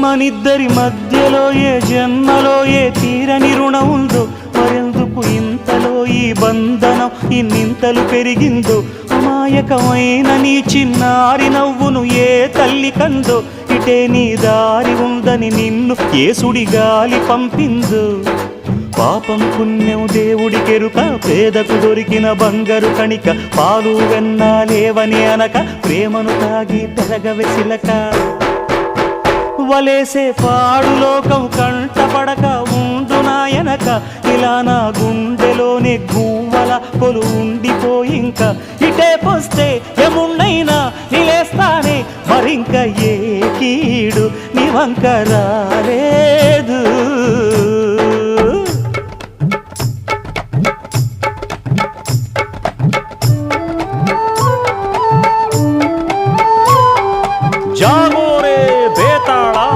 మనిద్దరి మధ్యలో ఏ జన్మలో ఏ తీరని రుణం ఉందో, మరెందుకు ఇంతలో ఈ బంధనం ఇన్నింతలు పెరిగిందో, అమాయకమైన నీ చిన్నారి నవ్వును ఏ తల్లి కందో, ఇటే నీ దారి ఉందని నిన్ను ఏ సుడి గాలి పంపిందో. పాపం పుణ్యం దేవుడికెరుక, పేదకు దొరికిన బంగారు కణిక, పాలు వెన్నాలేవని అనక ప్రేమను తాగి పెరగవెసిలక. వలేసే పాడు లోకం కంటపడక ఉండు నాయనక, ఇలా నా గుండెలోనే గువ్వల కొలు ఉండిపోయింక. ఇటే పోస్తే ఎమున్నైనా నిలేస్తానే, మరింక ఏ కీడు నీ వంక రాలేదు.